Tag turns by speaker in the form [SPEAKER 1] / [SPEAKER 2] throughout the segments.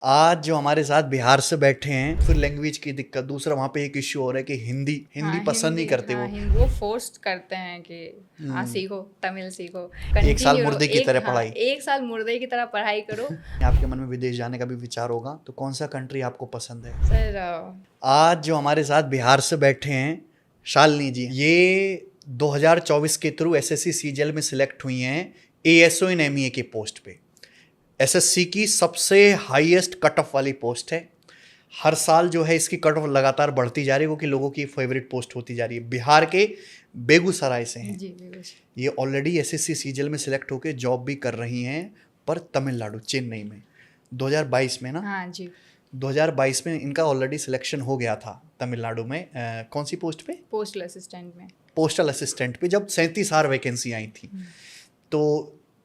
[SPEAKER 1] आज जो हमारे साथ बिहार से बैठे हैं, फिर लैंग्वेज की दिक्कत, दूसरा वहाँ पे एक इश्यू हो रहा है कि हिंदी हिंदी
[SPEAKER 2] हाँ,
[SPEAKER 1] पसंद नहीं
[SPEAKER 2] हिंदी,
[SPEAKER 1] करते
[SPEAKER 2] हाँ,
[SPEAKER 1] वो।
[SPEAKER 2] वो फोर्स करते हैं कि हाँ
[SPEAKER 1] हम्म,
[SPEAKER 2] सीखो, तमिल सीखो,
[SPEAKER 1] एक साल
[SPEAKER 2] कंटिन्यू रहो,
[SPEAKER 1] मुर्दे की तरह
[SPEAKER 2] हाँ
[SPEAKER 1] पढ़ाई।
[SPEAKER 2] एक साल मुर्दे की तरह पढ़ाई करो।
[SPEAKER 1] आपके मन में विदेश जाने का भी विचार होगा, तो कौन सा कंट्री आपको पसंद है?
[SPEAKER 2] सर
[SPEAKER 1] आज जो हमारे साथ बिहार से बैठे हैं, शालिनी जी, ये 2024 के थ्रू एसएससी सीजीएल में सिलेक्ट हुई हैं एएसओ इन एमईए के पोस्ट पे। एसएससी की सबसे हाईएस्ट कट ऑफ वाली पोस्ट है। हर साल जो है इसकी कट ऑफ लगातार बढ़ती जा रही है, क्योंकि लोगों की फेवरेट पोस्ट होती जा रही है। बिहार के बेगूसराय से हैं
[SPEAKER 2] जी बिल्कुल।
[SPEAKER 1] ये। ऑलरेडी एसएससी सीजीएल में सिलेक्ट होकर जॉब भी कर रही हैं, पर तमिलनाडु चेन्नई में 2022 में ना।
[SPEAKER 2] हाँ जी।
[SPEAKER 1] 2022 में इनका ऑलरेडी सिलेक्शन हो गया था तमिलनाडु में। कौन सी पोस्ट पे?
[SPEAKER 2] पोस्टल असिस्टेंट में।
[SPEAKER 1] पोस्टल असिस्टेंट पे, जब 37,000 वैकेंसी आई थी। तो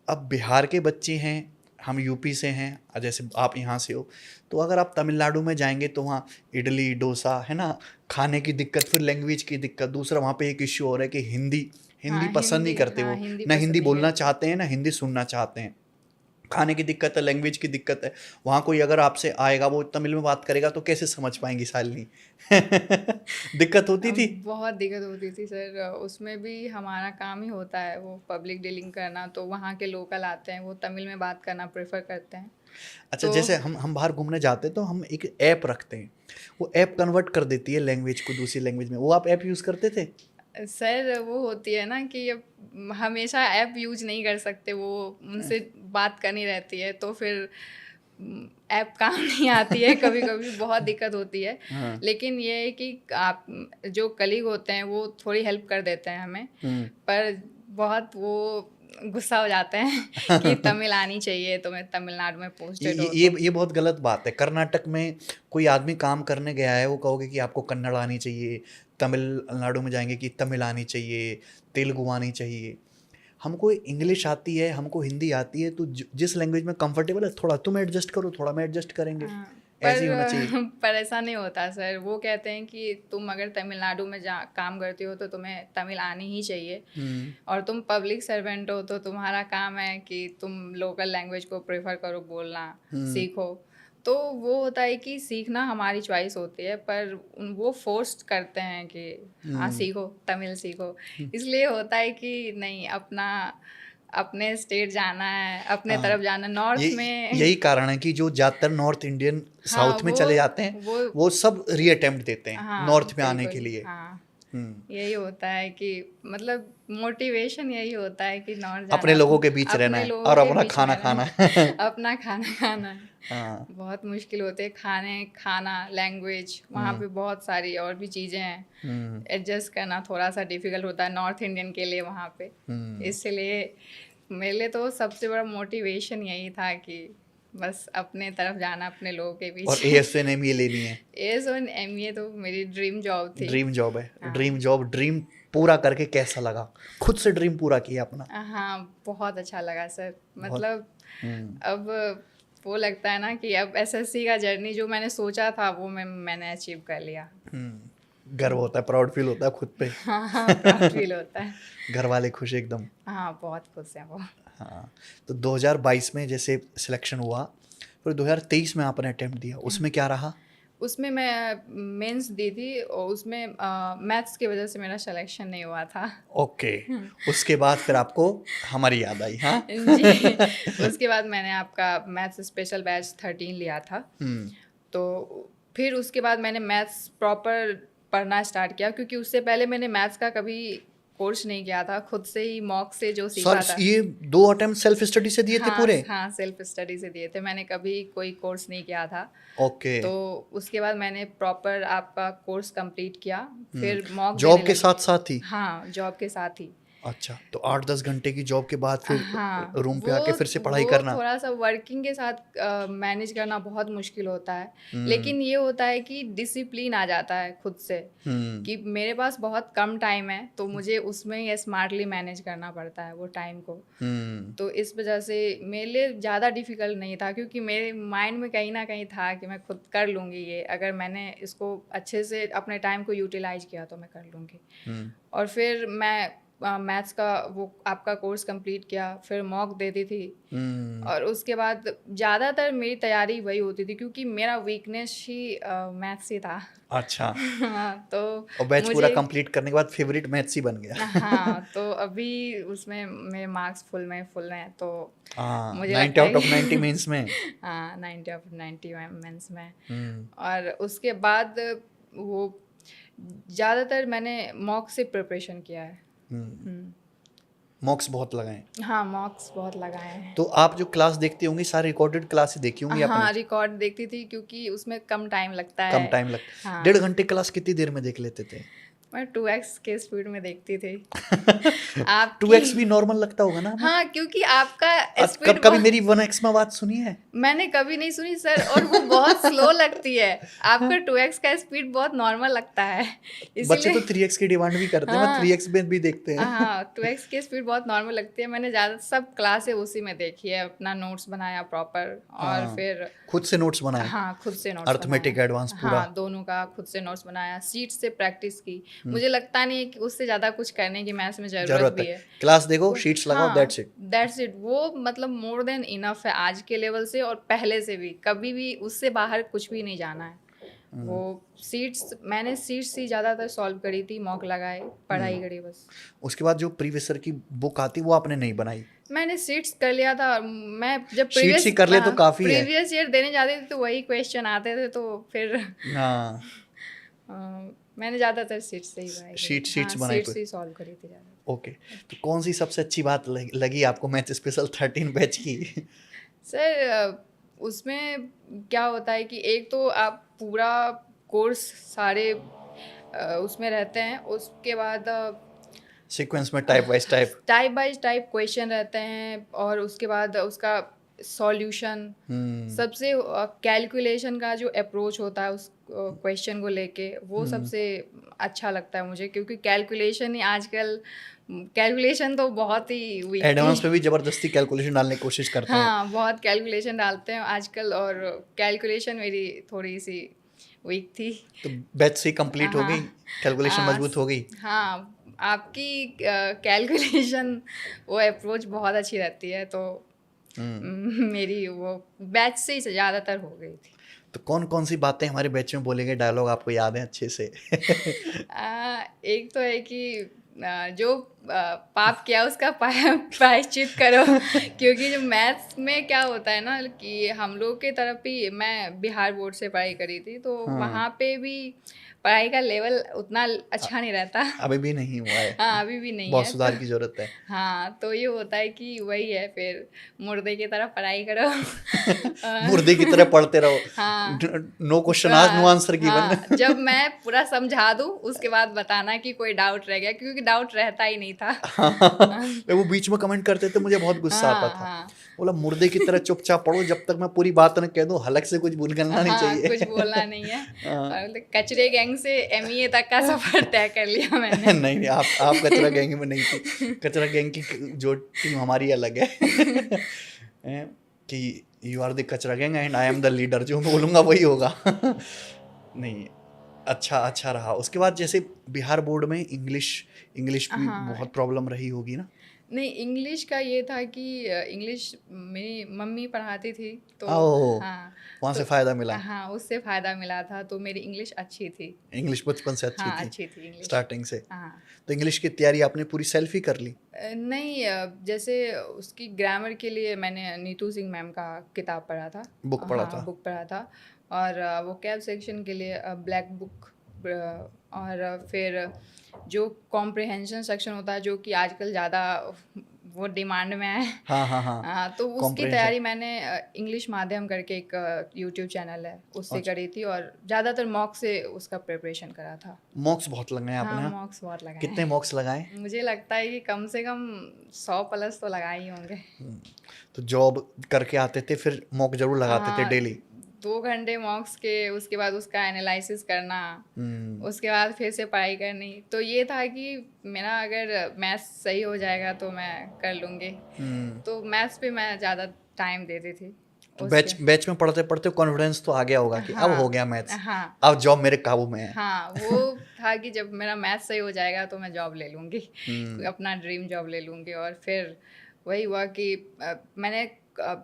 [SPEAKER 1] अब बिहार के बच्चे हैं, हम यूपी से हैं, जैसे आप यहाँ से हो, तो अगर आप तमिलनाडु में जाएंगे तो वहाँ इडली डोसा है ना, खाने की दिक्कत, फिर लैंग्वेज की दिक्कत, दूसरा वहाँ पे एक इश्यू हो रहा है कि हिंदी हिंदी
[SPEAKER 2] हाँ
[SPEAKER 1] पसंद नहीं
[SPEAKER 2] हिंदी,
[SPEAKER 1] करते
[SPEAKER 2] हाँ
[SPEAKER 1] वो।
[SPEAKER 2] हिंदी
[SPEAKER 1] ना
[SPEAKER 2] पसंद
[SPEAKER 1] हिंदी
[SPEAKER 2] नहीं
[SPEAKER 1] बोलना
[SPEAKER 2] करते।
[SPEAKER 1] चाहते हैं, ना हिंदी सुनना चाहते हैं। खाने की दिक्कत है, लैंग्वेज की दिक्कत है। वहाँ कोई अगर आपसे आएगा, वो तमिल में बात करेगा, तो कैसे समझ पाएंगी शालिनी? दिक्कत होती थी।
[SPEAKER 2] बहुत दिक्कत होती थी सर, उसमें भी हमारा काम ही होता है वो पब्लिक डीलिंग करना, तो वहाँ के लोकल आते हैं वो तमिल में बात करना प्रेफर करते हैं।
[SPEAKER 1] अच्छा,
[SPEAKER 2] तो
[SPEAKER 1] जैसे हम बाहर घूमने जाते हैं तो हम एक ऐप रखते हैं, वो ऐप कन्वर्ट कर देती है लैंग्वेज को दूसरी लैंग्वेज में। वो आप ऐप यूज़ करते थे?
[SPEAKER 2] सर वो होती है ना कि अब हमेशा ऐप यूज नहीं कर सकते, वो उनसे बात करनी रहती है, तो फिर ऐप काम नहीं आती है, कभी कभी बहुत दिक्कत होती है।
[SPEAKER 1] हाँ।
[SPEAKER 2] लेकिन ये है कि आप जो कलीग होते हैं वो थोड़ी हेल्प कर देते हैं हमें, पर बहुत वो गुस्सा हो जाते हैं कि तमिल आनी चाहिए, तो मैं तमिलनाडु में पोस्टेड हो तो।
[SPEAKER 1] ये बहुत गलत बात है। कर्नाटक में कोई आदमी काम करने गया है, वो कहोगे कि आपको कन्नड़ आनी चाहिए। तमिलनाडु में जाएंगे कि तमिल आनी चाहिए, तेलुगु आनी चाहिए। हमको इंग्लिश आती है, हमको हिंदी आती है, तो जिस लैंग्वेज में कंफर्टेबल है, थोड़ा तुम एडजस्ट करो, थोड़ा मैं एडजस्ट करेंगे।
[SPEAKER 2] हाँ,
[SPEAKER 1] ऐसे ही होना चाहिए।
[SPEAKER 2] पर ऐसा नहीं होता सर। वो कहते हैं कि तुम अगर तमिलनाडु में जा काम करती हो तो तुम्हें तमिल आनी ही चाहिए,
[SPEAKER 1] हम्म।
[SPEAKER 2] और तुम पब्लिक सर्वेंट हो तो तुम्हारा काम है कि तुम लोकल लैंग्वेज को प्रेफर करो, बोलना सीखो। तो वो होता है कि सीखना हमारी चॉइस होती है, पर वो फोर्स करते हैं कि हाँ सीखो, तमिल सीखो। इसलिए होता है कि नहीं, अपना अपने स्टेट जाना है, अपने
[SPEAKER 1] हाँ,
[SPEAKER 2] तरफ जाना,
[SPEAKER 1] ये
[SPEAKER 2] नॉर्थ में।
[SPEAKER 1] यही कारण है कि जो ज़्यादातर नॉर्थ इंडियन
[SPEAKER 2] हाँ
[SPEAKER 1] साउथ में चले जाते हैं,
[SPEAKER 2] वो
[SPEAKER 1] वो सब रीअटेम्प्ट देते हैं
[SPEAKER 2] हाँ
[SPEAKER 1] नॉर्थ में आने के
[SPEAKER 2] बिल्कुल,
[SPEAKER 1] लिए।
[SPEAKER 2] हाँ
[SPEAKER 1] हम्म।
[SPEAKER 2] यही होता है कि मतलब मोटिवेशन यही होता है कि नॉर्थ
[SPEAKER 1] अपने
[SPEAKER 2] जाना,
[SPEAKER 1] लोगों के बीच रहना
[SPEAKER 2] अपने
[SPEAKER 1] है
[SPEAKER 2] लोगों
[SPEAKER 1] और
[SPEAKER 2] के
[SPEAKER 1] अपना
[SPEAKER 2] बीच
[SPEAKER 1] खाना
[SPEAKER 2] में
[SPEAKER 1] खाना
[SPEAKER 2] रहना,
[SPEAKER 1] है।
[SPEAKER 2] अपना खाना खाना है।
[SPEAKER 1] हाँ।
[SPEAKER 2] बहुत मुश्किल होते हैं खाने, खाना, लैंग्वेज, वहाँ पे बहुत सारी और भी चीज़ें हैं,
[SPEAKER 1] हम्म।
[SPEAKER 2] एडजस्ट करना थोड़ा सा डिफिकल्ट होता है नॉर्थ इंडियन के लिए वहाँ पे। इसलिए मेरे लिए तो सबसे बड़ा मोटिवेशन यही था कि बस अपने तरफ जाना, अपने लोगों के
[SPEAKER 1] और
[SPEAKER 2] बीच।
[SPEAKER 1] एएसएनएम ये लेनी है।
[SPEAKER 2] एज ऑन एमए तो मेरी ड्रीम जॉब थी।
[SPEAKER 1] ड्रीम जॉब है। ड्रीम
[SPEAKER 2] हाँ
[SPEAKER 1] जॉब, ड्रीम पूरा करके कैसा लगा? खुद से ड्रीम पूरा किया अपना?
[SPEAKER 2] हाँ, बहुत अच्छा लगा सर।
[SPEAKER 1] बहुत।
[SPEAKER 2] मतलब
[SPEAKER 1] हम्म।
[SPEAKER 2] अब वो लगता है ना कि अब एसएससी का जर्नी जो मैंने सोचा था वो मैंने अचीव कर लिया।
[SPEAKER 1] गर्व होता है, प्राउड फील होता है खुद पे।
[SPEAKER 2] हाँ हाँ, प्राउड फील होता है।
[SPEAKER 1] घर वाले खुश एकदम।
[SPEAKER 2] हाँ बहुत खुश हैं वो।
[SPEAKER 1] हाँ। तो 2022 में जैसे सिलेक्शन हुआ, फिर 2023 में आपने अटेम्प्ट दिया, उसमें क्या रहा?
[SPEAKER 2] उसमें मैं मेंस दी थी, और उसमें मैथ्स की वजह से मेरा सिलेक्शन नहीं हुआ था।
[SPEAKER 1] ओके। उसके बाद फिर आपको हमारी याद आई, हाँ?
[SPEAKER 2] जी, उसके बाद मैंने आपका मैथ्स स्पेशल बैच 13 लिया था। तो फिर उसके बाद मैंने मैथ्स प्रॉपर पढ़ना स्टार्ट किया, क्योंकि उससे पहले मैंने मैथ्स का कभी कोर्स नहीं किया था, खुद से ही मॉक से जो सीखा
[SPEAKER 1] सर,
[SPEAKER 2] था।
[SPEAKER 1] ये 2 अटेम्प्ट सेल्फ स्टडी से दिए थे
[SPEAKER 2] हाँ
[SPEAKER 1] पूरे?
[SPEAKER 2] हाँ, सेल्फ स्टडी से दिए थे, मैंने कभी कोई कोर्स नहीं किया था।
[SPEAKER 1] ओके।
[SPEAKER 2] तो उसके बाद मैंने प्रॉपर आपका कोर्स कंप्लीट किया, फिर मॉक देने
[SPEAKER 1] जॉब के
[SPEAKER 2] लगी।
[SPEAKER 1] साथ साथ ही?
[SPEAKER 2] हाँ, जॉब के साथ ही।
[SPEAKER 1] अच्छा, तो 8-10 घंटे की जॉब के बाद फिर
[SPEAKER 2] हाँ,
[SPEAKER 1] रूम पे
[SPEAKER 2] वो
[SPEAKER 1] आके फिर से पढ़ाई
[SPEAKER 2] वो
[SPEAKER 1] करना?
[SPEAKER 2] थोड़ा सा वर्किंग के साथ मैनेज करना बहुत मुश्किल होता है। लेकिन ये होता है कि डिसिप्लिन आ जाता है खुद से, कि मेरे पास बहुत कम टाइम है, तो मुझे उसमें ही स्मार्टली मैनेज करना पड़ता है वो टाइम को। तो इस वजह से मेरे लिए ज़्यादा डिफिकल्ट नहीं था, क्योंकि मेरे माइंड में कहीं ना कहीं था कि मैं खुद कर लूँगी ये, अगर मैंने इसको अच्छे से अपने टाइम को यूटिलाइज किया तो मैं कर लूँगी। और फिर मैं मैथ्स का वो आपका कोर्स कंप्लीट किया, फिर मॉक देती थी। और उसके बाद ज़्यादातर मेरी तैयारी वही होती थी, क्योंकि मेरा वीकनेस ही मैथ्स ही था।
[SPEAKER 1] अच्छा।
[SPEAKER 2] हाँ, तो
[SPEAKER 1] और बैच पूरा
[SPEAKER 2] मुझे
[SPEAKER 1] कंप्लीट करने के बाद फेवरेट मैथ्स ही बन गया।
[SPEAKER 2] हाँ, तो अभी उसमें मेरे मार्क्स फुल में, तो
[SPEAKER 1] हाँ,
[SPEAKER 2] मुझे
[SPEAKER 1] 90
[SPEAKER 2] लगता है
[SPEAKER 1] आउट ऑफ
[SPEAKER 2] कि
[SPEAKER 1] 90 मीन्स में।
[SPEAKER 2] हाँ, 90 ऑफ 90 मेंस में।
[SPEAKER 1] हम्म।
[SPEAKER 2] और उसके बाद वो ज़्यादातर मैंने मॉक से प्रिपरेशन किया है।
[SPEAKER 1] मॉक्स बहुत लगाए।
[SPEAKER 2] हाँ, मॉक्स बहुत लगाए हैं।
[SPEAKER 1] तो आप जो क्लास देखती होंगी सारी रिकॉर्डेड क्लास ही देखी होंगी आपने?
[SPEAKER 2] हाँ, रिकॉर्ड देखती थी, क्योंकि उसमें कम टाइम लगता
[SPEAKER 1] कम
[SPEAKER 2] है।
[SPEAKER 1] टाइम लगता।
[SPEAKER 2] हाँ,
[SPEAKER 1] 1.5 घंटे क्लास कितनी देर में देख लेते थे?
[SPEAKER 2] मैं 2x के स्पीड में देखती थी।
[SPEAKER 1] 2x
[SPEAKER 2] आपकी
[SPEAKER 1] भी नॉर्मल लगता होगा ना हमें?
[SPEAKER 2] हाँ, क्योंकि आपका
[SPEAKER 1] आज
[SPEAKER 2] स्पीड
[SPEAKER 1] कभी मेरी 1x में बात सुनी है?
[SPEAKER 2] मैंने कभी नहीं सुनी सर, और वो बहुत स्लो लगती है। आपका 2x का स्पीड बहुत नॉर्मल लगता है,
[SPEAKER 1] बच्चे तो
[SPEAKER 2] इसीलिए
[SPEAKER 1] 3x की डिमांड भी करते हैं, मैं
[SPEAKER 2] हाँ
[SPEAKER 1] 3x में भी देखते हैं।
[SPEAKER 2] हाँ, 2x की स्पीड बहुत नॉर्मल लगती है। मैंने ज़्यादा सब क्लासें उसी में देखी है, अपना नोट्स बनाया प्रॉपर, और
[SPEAKER 1] हाँ,
[SPEAKER 2] फिर
[SPEAKER 1] खुद से नोट्स बनाए?
[SPEAKER 2] हाँ, खुद से नोट्स
[SPEAKER 1] अर्थमेटिक
[SPEAKER 2] बनाया।
[SPEAKER 1] एडवांस पूरा?
[SPEAKER 2] हाँ, दोनों का खुद से नोट्स बनाया, सीट से प्रैक्टिस की। मुझे लगता नहीं है कि उससे ज़्यादा कुछ करने की मैथ्स में ज़रूरत
[SPEAKER 1] जरूरत
[SPEAKER 2] भी
[SPEAKER 1] है।
[SPEAKER 2] है।
[SPEAKER 1] क्लास देखो,
[SPEAKER 2] वो
[SPEAKER 1] शीट्स लगाओ,
[SPEAKER 2] हाँ,
[SPEAKER 1] दैट्स इट।
[SPEAKER 2] That's it. वो मतलब मोर देन इनफ है आज के लेवल से, और पहले से भी। कभी भी उससे बाहर कुछ भी नहीं जाना है। वो मैंने सीट्स ही ज़्यादातर सॉल्व करी थी, मॉक लगाए, पढ़ाई करी बस।
[SPEAKER 1] उसके बाद जो प्रीवियस ईयर की बुक आती वो आपने नहीं बनाई?
[SPEAKER 2] मैंने सीट्स कर लिया था, और मैं जब
[SPEAKER 1] शीट्स ही कर ले तो काफी है।
[SPEAKER 2] प्रीवियस ईयर देने जाती थी तो वही क्वेश्चन आते थे, तो फिर
[SPEAKER 1] हाँ,
[SPEAKER 2] मैंने ज़्यादातर सीट्स से ही बनाई थी।
[SPEAKER 1] शीट्स
[SPEAKER 2] हाँ,
[SPEAKER 1] बनाई
[SPEAKER 2] सीट्स ही सॉल्व करी थी ज़्यादा।
[SPEAKER 1] ओके। तो कौन सी सबसे अच्छी बात लगी आपको मैथ स्पेशल 13 बैच की?
[SPEAKER 2] सर उसमें क्या होता है कि एक तो आप पूरा कोर्स सारे उसमें रहते हैं, उसके बाद
[SPEAKER 1] सीक्वेंस में टाइप वाइज
[SPEAKER 2] टाइप क्वेश्चन रहते हैं, और उसके बाद उसका सॉल्यूशन, सबसे कैलकुलेशन का जो अप्रोच होता है उस क्वेश्चन को लेके, वो सबसे अच्छा लगता है मुझे, क्योंकि कैलकुलेशन ही आजकल कैलकुलेशन तो बहुत ही वीक
[SPEAKER 1] एडवांस
[SPEAKER 2] थी।
[SPEAKER 1] में भी जबरदस्ती कैलकुलेशन डालने की कोशिश करते हैं।
[SPEAKER 2] हाँ, बहुत कैलकुलेशन डालते हैं आजकल, और कैलकुलेशन मेरी थोड़ी सी वीक थी।
[SPEAKER 1] तो बैच से कंप्लीट हो गई,
[SPEAKER 2] हाँ,
[SPEAKER 1] कैलकुलेशन मजबूत हो गई।
[SPEAKER 2] हाँ, आपकी कैलकुलेशन वो अप्रोच बहुत अच्छी रहती है, तो मेरी वो बैच से ही ज़्यादातर हो गई थी।
[SPEAKER 1] तो कौन कौन सी बातें हमारे बैच में बोले गए डायलॉग आपको याद है अच्छे से?
[SPEAKER 2] एक तो है कि जो पाप किया उसका प्रायश्चित करो। क्योंकि जो मैथ्स में क्या होता है ना, कि हम लोग के तरफ भी, मैं बिहार बोर्ड से पढ़ाई करी थी, तो वहाँ पे भी पढ़ाई का लेवल उतना अच्छा नहीं रहता।
[SPEAKER 1] अभी भी नहीं हुआ है।
[SPEAKER 2] हाँ, अभी भी नहीं
[SPEAKER 1] बहुत
[SPEAKER 2] है,
[SPEAKER 1] सुधार
[SPEAKER 2] तो
[SPEAKER 1] की जरूरत है।
[SPEAKER 2] हाँ, तो ये होता है कि वही है, फिर मुर्दे की तरह पढ़ाई करो।
[SPEAKER 1] मुर्दे की तरह पढ़ते रहो।
[SPEAKER 2] हाँ,
[SPEAKER 1] नो क्वेश्चन आज, नो आंसर गिवन।
[SPEAKER 2] हाँ, जब मैं पूरा समझा दूँ उसके बाद बताना कि कोई डाउट रह गया, क्योंकि डाउट रहता ही नहीं था।
[SPEAKER 1] वो बीच में कमेंट करते थे, मुझे बहुत गुस्सा आता था।
[SPEAKER 2] हाँ,
[SPEAKER 1] बोला मुर्दे की तरह चुपचाप पढ़ो, जब तक मैं पूरी बात न कह दूं हलक से कुछ भूलना नहीं
[SPEAKER 2] हाँ,
[SPEAKER 1] चाहिए।
[SPEAKER 2] कुछ बोलना नहीं है। और मतलब कचरे गैंग से एमईए तक का सफर तय कर लिया मैंने।
[SPEAKER 1] नहीं नहीं, आप कचरा गैंग में नहीं थी। कचरा गैंग की जो टीम हमारी अलग है। कि यू आर द कचरा gang and I am the leader, जो मैं बोलूँगा वही होगा। नहीं, अच्छा रहा। उसके बाद जैसे बिहार बोर्ड में इंग्लिश भी
[SPEAKER 2] हाँ,
[SPEAKER 1] बहुत प्रॉब्लम रही होगी ना?
[SPEAKER 2] नहीं, इंग्लिश का ये था कि इंग्लिश मेरी मम्मी पढ़ाती थी, तो
[SPEAKER 1] ओह,
[SPEAKER 2] हाँ,
[SPEAKER 1] वहाँ
[SPEAKER 2] तो
[SPEAKER 1] से फायदा मिला।
[SPEAKER 2] हाँ, उससे फ़ायदा मिला था, तो मेरी इंग्लिश अच्छी थी।
[SPEAKER 1] इंग्लिश बचपन से अच्छी
[SPEAKER 2] हाँ,
[SPEAKER 1] थी,
[SPEAKER 2] अच्छी थी इंग्लिश।
[SPEAKER 1] स्टार्टिंग से।
[SPEAKER 2] हाँ,
[SPEAKER 1] तो इंग्लिश की तैयारी आपने पूरी सेल्फ ही कर ली?
[SPEAKER 2] नहीं, जैसे उसकी ग्रामर के लिए मैंने नीतू सिंह मैम का किताब पढ़ा था।
[SPEAKER 1] बुक पढ़ा
[SPEAKER 2] हाँ,
[SPEAKER 1] था?
[SPEAKER 2] बुक पढ़ा था। और वो कैब सेक्शन के लिए ब्लैक बुक, और फिर जो कॉम्प्रिहेंशन सेक्शन होता है, जो कि आजकल ज़्यादा वो डिमांड में है।
[SPEAKER 1] हाँ,
[SPEAKER 2] तो उसकी
[SPEAKER 1] कॉम्प्रिहेंशन।
[SPEAKER 2] तैयारी मैंने इंग्लिश माध्यम करके एक यूट्यूब चैनल है, उससे करी थी, और ज़्यादातर मॉक से उसका प्रिपरेशन करा था।
[SPEAKER 1] मॉक्स बहुत लगाए आपने?
[SPEAKER 2] हाँ,
[SPEAKER 1] हाँ,
[SPEAKER 2] मॉक्स बहुत लगाए
[SPEAKER 1] कितने
[SPEAKER 2] हैं।
[SPEAKER 1] मॉक्स लगाए?
[SPEAKER 2] मुझे लगता है कि कम से कम 100 प्लस तो लगाए ही होंगे।
[SPEAKER 1] तो जॉब करके आते थे फिर मॉक जरूर लगाते थे
[SPEAKER 2] हाँ,
[SPEAKER 1] डेली?
[SPEAKER 2] 2 घंटे मॉक्स के, उसके बाद उसका एनालिसिस करना, उसके बाद फिर से पढ़ाई करनी। तो ये था कि मेरा अगर मैथ्स सही हो जाएगा तो मैं कर लूँगी। तो मैथ्स पे मैं ज़्यादा टाइम देती थी।
[SPEAKER 1] तो
[SPEAKER 2] उसके
[SPEAKER 1] बैच में पढ़ते पढ़ते कॉन्फिडेंस तो आ गया होगा कि अब
[SPEAKER 2] हाँ
[SPEAKER 1] हो गया मैथ्स,
[SPEAKER 2] हाँ
[SPEAKER 1] अब जॉब मेरे काबू में है।
[SPEAKER 2] हाँ वो था कि जब मेरा मैथ सही हो जाएगा तो मैं जॉब ले लूँगी,
[SPEAKER 1] हम्म।
[SPEAKER 2] अपना ड्रीम जॉब ले लूँगी। और फिर वही हुआ कि मैंने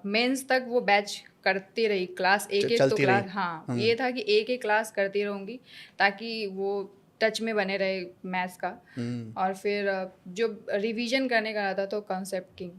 [SPEAKER 2] मेंस तक वो बैच करती रही, क्लास एक एक तो
[SPEAKER 1] चलती रही।
[SPEAKER 2] क्लास, हाँ ये था कि एक एक क्लास करती रहूँगी ताकि वो टच में बने रहे मैथ्स का। और फिर जो रिवीजन करने का रहता तो कॉन्सेप्ट किंग,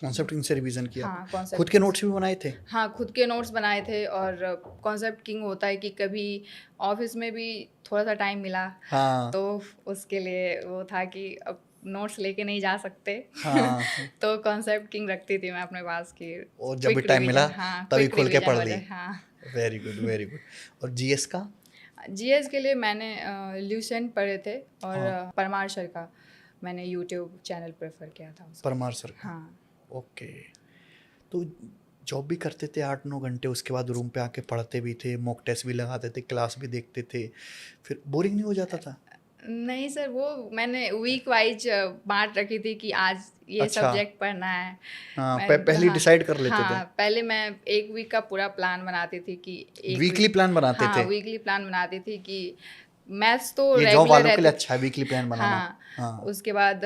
[SPEAKER 1] कॉन्सेप्ट किंग से रिवीजन किया
[SPEAKER 2] हाँ
[SPEAKER 1] आपने?
[SPEAKER 2] कॉन्सेप्ट
[SPEAKER 1] खुद के
[SPEAKER 2] किंग,
[SPEAKER 1] नोट्स भी बनाए थे?
[SPEAKER 2] हाँ खुद के नोट्स बनाए थे। और कॉन्सेप्ट किंग होता है कि कभी ऑफिस में भी थोड़ा सा टाइम मिला
[SPEAKER 1] हाँ
[SPEAKER 2] तो उसके लिए वो था कि अब नोट्स लेके नहीं जा सकते
[SPEAKER 1] हाँ।
[SPEAKER 2] तो कॉन्सेप्ट किंग रखती थी मैं अपने पास की,
[SPEAKER 1] और जब भी
[SPEAKER 2] क्विक
[SPEAKER 1] टाइम मिला
[SPEAKER 2] रिवीजन, हाँ
[SPEAKER 1] तभी
[SPEAKER 2] क्विक
[SPEAKER 1] खोल के
[SPEAKER 2] रिवीजन
[SPEAKER 1] पढ़
[SPEAKER 2] हो
[SPEAKER 1] ली।
[SPEAKER 2] जाए। हाँ
[SPEAKER 1] वेरी गुड, वेरी गुड। और जीएस का?
[SPEAKER 2] जीएस के लिए मैंने ल्यूसेंट पढ़े थे और
[SPEAKER 1] हाँ।
[SPEAKER 2] परमार सर का मैंने यूट्यूब चैनल प्रेफर किया था उसका।
[SPEAKER 1] परमार सर का?
[SPEAKER 2] हाँ
[SPEAKER 1] ओके। तो जॉब भी करते थे 8-9 घंटे, उसके बाद रूम पे आके पढ़ते भी थे, मॉक टेस्ट भी लगाते थे, क्लास भी देखते थे, फिर बोरिंग नहीं हो जाता था?
[SPEAKER 2] नहीं सर, वो मैंने वीक वाइज बांट रखी थी कि आज ये
[SPEAKER 1] अच्छा।
[SPEAKER 2] सब्जेक्ट पढ़ना है।
[SPEAKER 1] हाँ,
[SPEAKER 2] मैं
[SPEAKER 1] पहले
[SPEAKER 2] हाँ
[SPEAKER 1] डिसाइड कर लेते थे?
[SPEAKER 2] हाँ पहले मैं एक वीक का पूरा प्लान बनाती थी कि एक
[SPEAKER 1] वीकली प्लान बनाते
[SPEAKER 2] हाँ
[SPEAKER 1] थे?
[SPEAKER 2] वीकली प्लान बनाती थी कि मैथ्स तो
[SPEAKER 1] ये जॉब
[SPEAKER 2] रेगुलर
[SPEAKER 1] वालों के लिए
[SPEAKER 2] रहती।
[SPEAKER 1] अच्छा है वीकली प्लान बनाना।
[SPEAKER 2] हाँ
[SPEAKER 1] हाँ।
[SPEAKER 2] उसके बाद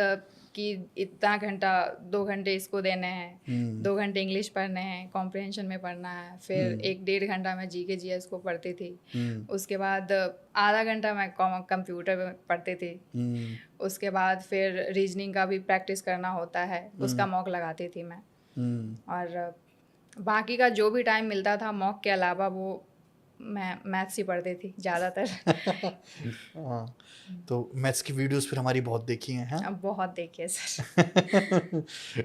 [SPEAKER 2] कि इतना घंटा 2 घंटे इसको देने हैं, 2 घंटे इंग्लिश पढ़ने हैं, कॉम्प्रिहेंशन में पढ़ना है, फिर 1-1.5 घंटा मैं जीके जीएस को पढ़ती थी। उसके बाद आधा घंटा मैं कंप्यूटर में पढ़ती थी। उसके बाद फिर रीजनिंग का भी प्रैक्टिस करना होता है, उसका मॉक लगाती थी मैं। और बाकी का जो भी टाइम मिलता था मॉक के अलावा वो मैं मैथ्स ही पढ़ती थी ज़्यादातर।
[SPEAKER 1] हाँ, तो मैथ्स की वीडियोस फिर हमारी बहुत देखी हैं, हाँ?
[SPEAKER 2] अब बहुत देखिए सर।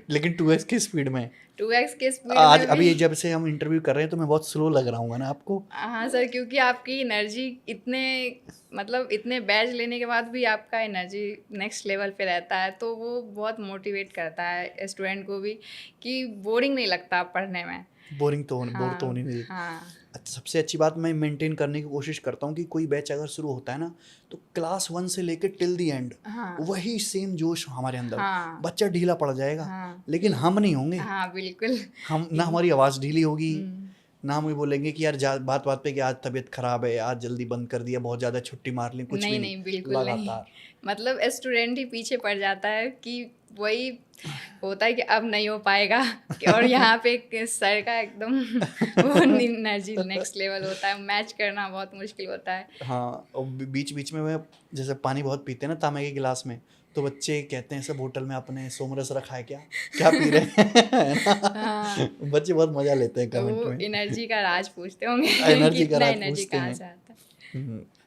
[SPEAKER 1] लेकिन 2x की स्पीड में
[SPEAKER 2] 2x के स्पीड
[SPEAKER 1] आज
[SPEAKER 2] में
[SPEAKER 1] अभी
[SPEAKER 2] भी।
[SPEAKER 1] जब से हम इंटरव्यू कर रहे हैं तो मैं बहुत स्लो लग रहा हूँ ना आपको?
[SPEAKER 2] हाँ सर, क्योंकि आपकी एनर्जी इतने, मतलब इतने बैच लेने के बाद भी आपका एनर्जी नेक्स्ट लेवल पे रहता है, तो वो बहुत मोटिवेट करता है स्टूडेंट को भी कि बोरिंग नहीं लगता पढ़ने में।
[SPEAKER 1] बोर तो
[SPEAKER 2] हाँ
[SPEAKER 1] होने नहीं देती।
[SPEAKER 2] हाँ
[SPEAKER 1] अच्छा, सबसे अच्छी बात मैं मेंटेन करने की कोशिश करता हूँ कि कोई बैच अगर शुरू होता है ना तो क्लास 1 से लेके टिल दी एंड
[SPEAKER 2] हाँ
[SPEAKER 1] वही सेम जोश हमारे अंदर।
[SPEAKER 2] हाँ
[SPEAKER 1] बच्चा ढीला पड़ जाएगा
[SPEAKER 2] हाँ
[SPEAKER 1] लेकिन हम नहीं होंगे।
[SPEAKER 2] हाँ बिल्कुल।
[SPEAKER 1] हम ना, हमारी आवाज़ ढीली होगी ना, हम ये बोलेंगे कि यार बात बात पे कि आज तबीयत खराब है, आज जल्दी बंद कर दिया, बहुत ज़्यादा छुट्टी मार ली, कुछ भी
[SPEAKER 2] नहीं बिल्कुल नहीं।
[SPEAKER 1] लगातार।
[SPEAKER 2] मतलब स्टूडेंट ही पीछे पड़ जाता है कि वही होता है कि अब नहीं हो पाएगा और यहाँ पे सर का एकदम वो एनर्जी नेक्स्ट लेवल होता है, मैच करना बहुत मुश्किल होता है।
[SPEAKER 1] हाँ, और बीच बीच में मैं जैसे पानी बहुत पीते हैं ना तांबे के गिलास में, तो बच्चे कहते हैं सब होटल में आपने सोमरस रखा है क्या, क्या पी रहे हैं?
[SPEAKER 2] हाँ
[SPEAKER 1] बच्चे बहुत मजा लेते हैं कमेंट
[SPEAKER 2] वो
[SPEAKER 1] में।
[SPEAKER 2] एनर्जी का राज पूछते होंगे
[SPEAKER 1] एनर्जी
[SPEAKER 2] कि
[SPEAKER 1] का
[SPEAKER 2] इतना
[SPEAKER 1] राज
[SPEAKER 2] एनर्जी
[SPEAKER 1] पूछते
[SPEAKER 2] कहाँ
[SPEAKER 1] हैं।
[SPEAKER 2] से आता है।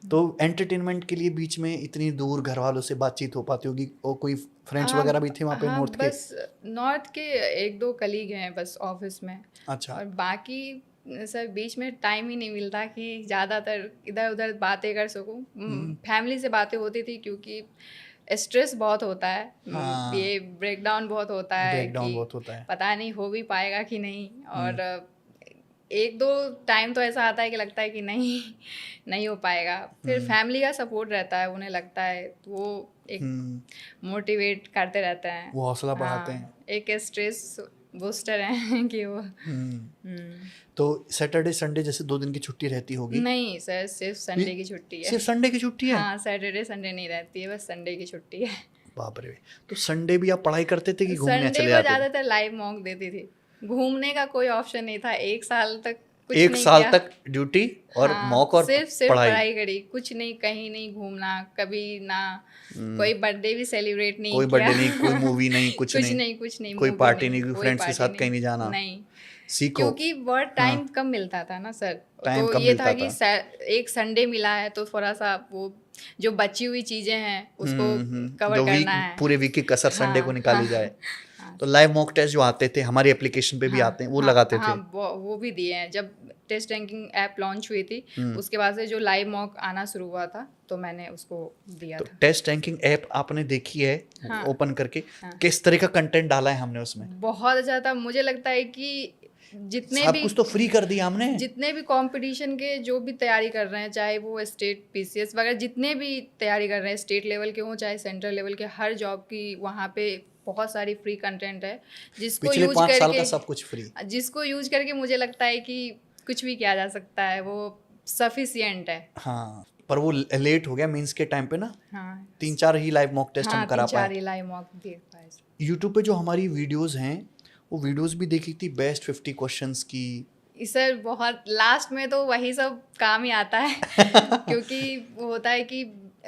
[SPEAKER 1] तो एंटरटेनमेंट के लिए बीच में इतनी दूर घर वालों से बातचीत हो पाती होगी, और कोई फ्रेंड्स
[SPEAKER 2] हाँ
[SPEAKER 1] वगैरह भी थे वहाँ पे
[SPEAKER 2] हाँ
[SPEAKER 1] नॉर्थ के?
[SPEAKER 2] बस नॉर्थ के 1-2 कलीग हैं बस ऑफिस में।
[SPEAKER 1] अच्छा।
[SPEAKER 2] और बाकी सर बीच में टाइम ही नहीं मिलता कि ज़्यादातर इधर उधर बातें कर सकूं। फैमिली से बातें होती थी क्योंकि स्ट्रेस बहुत होता है।
[SPEAKER 1] हाँ,
[SPEAKER 2] ये ब्रेकडाउन बहुत होता है
[SPEAKER 1] ब्रेकडाउन
[SPEAKER 2] कि
[SPEAKER 1] बहुत होता है।
[SPEAKER 2] पता नहीं हो भी पाएगा कि नहीं। और 1-2 टाइम तो ऐसा आता है कि लगता है कि नहीं नहीं हो पाएगा। फिर फैमिली का सपोर्ट रहता है, उन्हें लगता है तो वो एक मोटिवेट करते रहते हैं।
[SPEAKER 1] वो हौसला बढ़ाते हैं।
[SPEAKER 2] एक स्ट्रेस बूस्टर हैं कि वो।
[SPEAKER 1] तो सैटरडे संडे जैसे 2 दिन की छुट्टी रहती होगी?
[SPEAKER 2] नहीं सर, सिर्फ संडे की छुट्टी है।
[SPEAKER 1] सिर्फ संडे की छुट्टी है?
[SPEAKER 2] हाँ सैटरडे संडे नहीं रहती है, बस संडे की छुट्टी है।
[SPEAKER 1] बाप रे। तो संडे भी आप पढ़ाई करते थे कि घूमने
[SPEAKER 2] संडे
[SPEAKER 1] चले
[SPEAKER 2] को
[SPEAKER 1] जाते थे?
[SPEAKER 2] ज़्यादातर लाइव मॉक देती थी, घूमने का कोई ऑप्शन नहीं था। 1 साल तक कुछ
[SPEAKER 1] एक
[SPEAKER 2] नहीं
[SPEAKER 1] साल
[SPEAKER 2] किया।
[SPEAKER 1] तक ड्यूटी और
[SPEAKER 2] हाँ,
[SPEAKER 1] मॉक और
[SPEAKER 2] सिर्फ
[SPEAKER 1] पढ़ाई?
[SPEAKER 2] पढ़ाई करी, कुछ नहीं, कहीं नहीं घूमना कभी ना, कोई बर्थडे भी सेलिब्रेट नहीं
[SPEAKER 1] कोई
[SPEAKER 2] किया।
[SPEAKER 1] बर्थडे नहीं, कोई मूवी नहीं, कुछ
[SPEAKER 2] कुछ
[SPEAKER 1] नहीं,
[SPEAKER 2] नहीं कुछ नहीं,
[SPEAKER 1] कोई
[SPEAKER 2] मूवी
[SPEAKER 1] पार्टी नहीं, कोई
[SPEAKER 2] कोई
[SPEAKER 1] फ्रेंड्स के
[SPEAKER 2] पार्टी
[SPEAKER 1] साथ कहीं नहीं जाना?
[SPEAKER 2] नहीं,
[SPEAKER 1] सीखो।
[SPEAKER 2] क्योंकि बहुत टाइम कम मिलता था ना सर।
[SPEAKER 1] टाइम
[SPEAKER 2] तो
[SPEAKER 1] कम
[SPEAKER 2] ये था
[SPEAKER 1] मिलता
[SPEAKER 2] कि एक संडे मिला है तो थोड़ा सा वो जो बची हुई चीजें हैं उसको कवर
[SPEAKER 1] जो वीक,
[SPEAKER 2] करना है।
[SPEAKER 1] पूरे वीक की कसर संडे को
[SPEAKER 2] हाँ
[SPEAKER 1] निकाली जाए। तो लाइव मॉक टेस्ट जो आते थे हमारी एप्लीकेशन पे भी आते हैं, वो लगाते थे?
[SPEAKER 2] वो भी दिए हैं। जब टेस्ट रैंकिंग ऐप लॉन्च हुई थी उसके बाद से जो लाइव मॉक आना शुरू हुआ था तो मैंने उसको दिया
[SPEAKER 1] तो
[SPEAKER 2] था।
[SPEAKER 1] टेस्ट रैंकिंग ऐप आपने देखी है?
[SPEAKER 2] हाँ।
[SPEAKER 1] ओपन करके किस तरह का कंटेंट डाला है हमने उसमें?
[SPEAKER 2] बहुत ज़्यादा, मुझे लगता है कि जितने
[SPEAKER 1] सब
[SPEAKER 2] भी
[SPEAKER 1] कुछ तो फ्री कर दिया हमने।
[SPEAKER 2] जितने भी कंपटीशन के जो भी तैयारी कर रहे हैं, चाहे वो स्टेट पीसीएस वगैरह जितने भी तैयारी कर रहे हैं, स्टेट लेवल के हों चाहे सेंट्रल लेवल के, हर जॉब की वहाँ पे बहुत सारी फ्री कंटेंट है जिसको
[SPEAKER 1] पिछले
[SPEAKER 2] यूज
[SPEAKER 1] 5 साल का
[SPEAKER 2] करके
[SPEAKER 1] सब कुछ फ्री।
[SPEAKER 2] जिसको यूज करके मुझे लगता है कि कुछ भी किया जा सकता है, वो सफिशियंट है।
[SPEAKER 1] हाँ, पर वो लेट हो गया मींस के टाइम पे ना,
[SPEAKER 2] हाँ
[SPEAKER 1] 3-4 ही लाइव मॉक टेस्ट हम
[SPEAKER 2] हाँ,
[SPEAKER 1] करा
[SPEAKER 2] 3-4
[SPEAKER 1] पाए।
[SPEAKER 2] ही लाइव मॉक देख पाए।
[SPEAKER 1] यूट्यूब पे जो हमारी वीडियोस हैं वो वीडियोस भी देखी थी बेस्ट 50 क्वेश्चंस की।
[SPEAKER 2] सर बहुत लास्ट में तो वही सब काम ही आता है क्योंकि वो होता है कि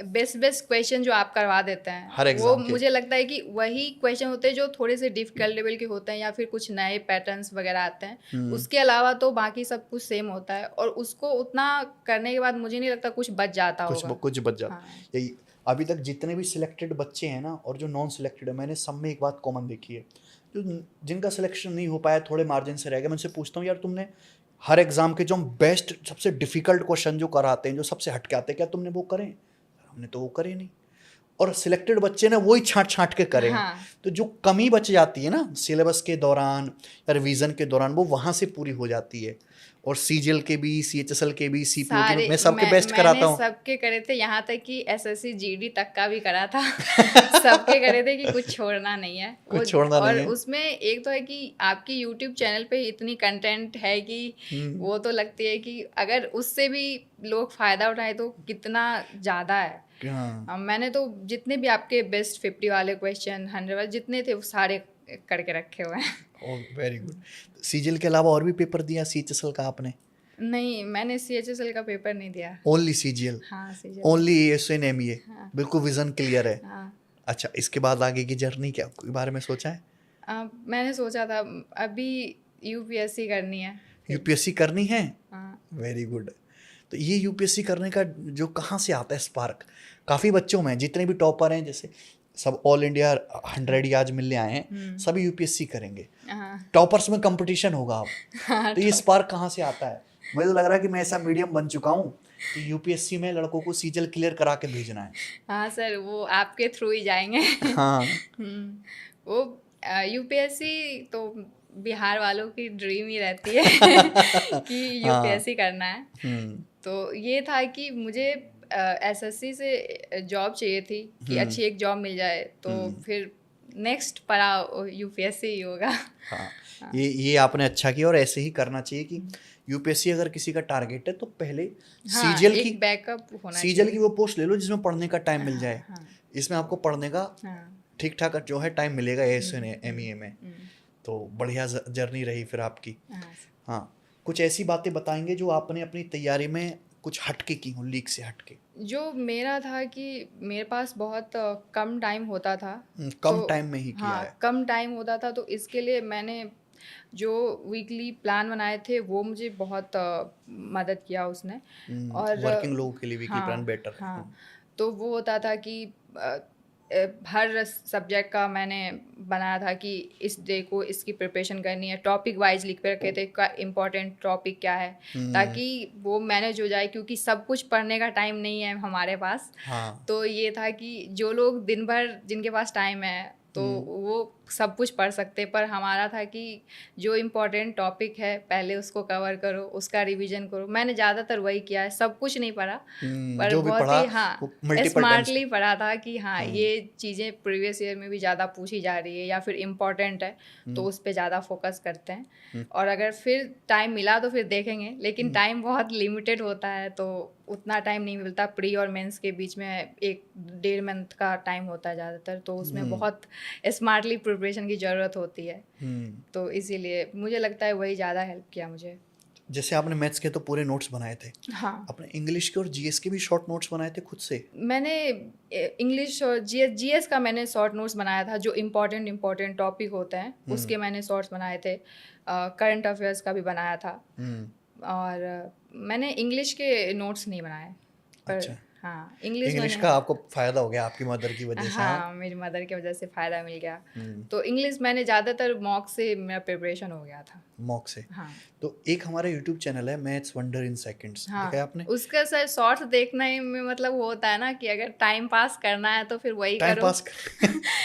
[SPEAKER 2] बेस्ट बेस्ट क्वेश्चन जो आप करवा देते हैं
[SPEAKER 1] हर
[SPEAKER 2] वो
[SPEAKER 1] एग्जाम के।
[SPEAKER 2] मुझे लगता है कि वही क्वेश्चन होते हैं जो थोड़े से डिफिकल्ट लेवल के होते हैं या फिर कुछ नए पैटर्न्स वगैरह आते हैं। उसके अलावा तो बाकी सब कुछ सेम होता है और उसको उतना करने के बाद मुझे नहीं लगता कुछ बच जाता होगा।
[SPEAKER 1] कुछ बच जाता।
[SPEAKER 2] हाँ
[SPEAKER 1] यही अभी तक जितने भी सिलेक्टेड बच्चे हैं ना और जो नॉन सिलेक्टेड है, मैंने सब में एक बात कॉमन देखी है, जो जिनका सिलेक्शन नहीं हो पाया, थोड़े मार्जिन से रह गए, मैं उनसे पूछता हूँ यार तुमने हर एग्जाम के जो हम बेस्ट सबसे डिफिकल्ट क्वेश्चन जो कराते हैं, जो सबसे हटके आते हैं, क्या तुमने वो करें? हमने तो वो करे नहीं। और सिलेक्टेड बच्चे ने वही छांट छांट के करे हैं।
[SPEAKER 2] हाँ
[SPEAKER 1] तो जो कमी बच जाती है ना सिलेबस के दौरान या रिवीजन के दौरान, वो वहाँ से पूरी हो जाती है। और सीजीएल के भी, सीएचएसएल के भी, सीपीओ के भी, मैं सबके बेस्ट कराता हूँ।
[SPEAKER 2] मैंने सबके करे थे, यहाँ तक कि एसएससी जीडी तक का भी करा था सबके करे थे कि कुछ छोड़ना नहीं है।
[SPEAKER 1] कुछ छोड़ना
[SPEAKER 2] और
[SPEAKER 1] नहीं है।
[SPEAKER 2] उसमें एक तो है कि आपकी यूट्यूब चैनल पे इतनी कंटेंट है कि वो तो लगती है कि अगर उससे भी लोग फायदा उठाए तो कितना ज़्यादा है।
[SPEAKER 1] हाँ।
[SPEAKER 2] मैंने तो जितने भी आपके बेस्ट 50 वाले क्वेश्चन, 100 वाले जितने थे वो सारे करके रखे हुए हैं।
[SPEAKER 1] Oh very good. सीजीएल के अलावा और भी पेपर दिया सीएचएसएल का आपने?
[SPEAKER 2] नहीं, मैंने सीएचएसएल का पेपर नहीं दिया।
[SPEAKER 1] Only CGL?
[SPEAKER 2] हाँ CGL.
[SPEAKER 1] Only ASO and MEA?
[SPEAKER 2] हाँ
[SPEAKER 1] बिल्कुल विजन क्लियर है।
[SPEAKER 2] हाँ।
[SPEAKER 1] अच्छा, इसके बाद आगे की जर्नी क्या के बारे में सोचा है?
[SPEAKER 2] मैंने सोचा था अभी यूपीएससी करनी है।
[SPEAKER 1] यूपीएससी करनी है?
[SPEAKER 2] हाँ
[SPEAKER 1] वेरी गुड। तो ये यूपीएससी करने का जो कहाँ से आता है स्पार्क? काफ़ी बच्चों में जितने भी टॉपर हैं, जैसे सब ऑल इंडिया 100 ही आज मिलने आए हैं, सभी यूपीएससी करेंगे,
[SPEAKER 2] हाँ
[SPEAKER 1] टॉपर्स में कंपटीशन होगा अब।
[SPEAKER 2] हाँ
[SPEAKER 1] तो ये स्पार्क कहाँ से आता है? मुझे तो लग रहा है कि मैं ऐसा मीडियम बन चुका हूँ कि यूपीएससी में लड़कों को सीजीएल क्लियर करा के भेजना है।
[SPEAKER 2] हाँ सर, वो आपके थ्रू ही जाएंगे।
[SPEAKER 1] हाँ
[SPEAKER 2] वो यूपीएससी तो बिहार वालों की ड्रीम ही रहती है कि यूपीएससी करना है। तो ये था कि मुझे एसएससी से जॉब चाहिए थी कि अच्छी एक जॉब मिल जाए, तो फिर नेक्स्ट पड़ा यूपीएससी ही होगा।
[SPEAKER 1] हाँ, ये आपने अच्छा किया और ऐसे ही करना चाहिए कि यूपीएससी अगर किसी का टारगेट है तो पहले
[SPEAKER 2] हाँ,
[SPEAKER 1] सीजीएल की
[SPEAKER 2] बैकअप होना
[SPEAKER 1] सीजीएल की वो पोस्ट ले लो जिसमें पढ़ने का टाइम मिल जाए।
[SPEAKER 2] हाँ,
[SPEAKER 1] इसमें आपको पढ़ने का
[SPEAKER 2] हाँ,
[SPEAKER 1] ठीक ठाक जो है टाइम मिलेगा एएसओ एमईए में। तो बढ़िया जर्नी रही फिर आपकी।
[SPEAKER 2] हाँ।
[SPEAKER 1] हाँ, कुछ ऐसी बातें बताएंगे जो आपने अपनी तैयारी में कुछ हटके की हो, लीक से हटके?
[SPEAKER 2] जो मेरा था कि मेरे पास बहुत कम टाइम होता था।
[SPEAKER 1] कम
[SPEAKER 2] तो
[SPEAKER 1] टाइम में ही किया है।
[SPEAKER 2] कम टाइम होता था, तो इसके लिए मैंने जो वीकली प्लान बनाए थे वो मुझे बहुत मदद किया उसने। और
[SPEAKER 1] वर्किंग लोगों के लिए वीकली प्लान बेटर है।
[SPEAKER 2] हाँ, तो वो होता था कि हर सब्जेक्ट का मैंने बनाया था कि इस डे को इसकी प्रिपरेशन करनी है, टॉपिक वाइज लिख के रखे थे इम्पोर्टेंट टॉपिक क्या है, ताकि वो मैनेज हो जाए, क्योंकि सब कुछ पढ़ने का टाइम नहीं है हमारे पास।
[SPEAKER 1] हाँ।
[SPEAKER 2] तो ये था कि जो लोग दिन भर जिनके पास टाइम है तो वो सब कुछ पढ़ सकते, पर हमारा था कि जो इम्पोर्टेंट टॉपिक है पहले उसको कवर करो, उसका रिवीजन करो। मैंने ज़्यादातर वही किया है, सब कुछ नहीं पढ़ा, पर
[SPEAKER 1] जो भी
[SPEAKER 2] बहुत
[SPEAKER 1] पढ़ा
[SPEAKER 2] ही हाँ स्मार्टली पढ़ा था कि हाँ ये चीज़ें प्रीवियस ईयर में भी ज़्यादा पूछी जा रही है या फिर इम्पोर्टेंट है तो उस पर ज़्यादा फोकस करते हैं। और अगर फिर टाइम मिला तो फिर देखेंगे, लेकिन टाइम बहुत लिमिटेड होता है तो उतना टाइम नहीं मिलता। प्री और मेंस के बीच में 1-1.5 मंथ का टाइम होता है ज़्यादातर, तो उसमें बहुत स्मार्टली प्रिपरेशन की ज़रूरत होती है। तो इसीलिए मुझे लगता है वही ज़्यादा हेल्प किया मुझे।
[SPEAKER 1] जैसे आपने मैथ्स के तो पूरे नोट्स बनाए थे,
[SPEAKER 2] हाँ
[SPEAKER 1] आपने इंग्लिश के और जीएस के भी शॉर्ट नोट्स बनाए थे खुद से?
[SPEAKER 2] मैंने इंग्लिश और जीएस का मैंने शॉर्ट नोट्स बनाया था, जो इम्पोर्टेंट टॉपिक होते हैं उसके मैंने शॉर्ट्स बनाए थे। करंट अफेयर्स का भी बनाया था। और मैंने इंग्लिश के नोट्स नहीं बनाए, पर
[SPEAKER 1] अच्छा।
[SPEAKER 2] हाँ इंग्लिश
[SPEAKER 1] इंग्लिश का आपको फायदा हो गया आपकी मदर की वजह से।
[SPEAKER 2] हाँ मेरी मदर की वजह से फ़ायदा मिल गया। तो इंग्लिश मैंने ज़्यादातर मॉक से मेरा प्रिपरेशन हो गया था।
[SPEAKER 1] मॉक से।
[SPEAKER 2] हाँ
[SPEAKER 1] तो एक हमारा यूट्यूब चैनल है मैथ्स वंडर इन सेकंड्स, देखा है आपने?
[SPEAKER 2] उसका सर शॉर्ट्स देखने में मतलब वो होता है ना कि अगर टाइम पास करना है तो फिर वही
[SPEAKER 1] टाइम
[SPEAKER 2] करो।
[SPEAKER 1] पास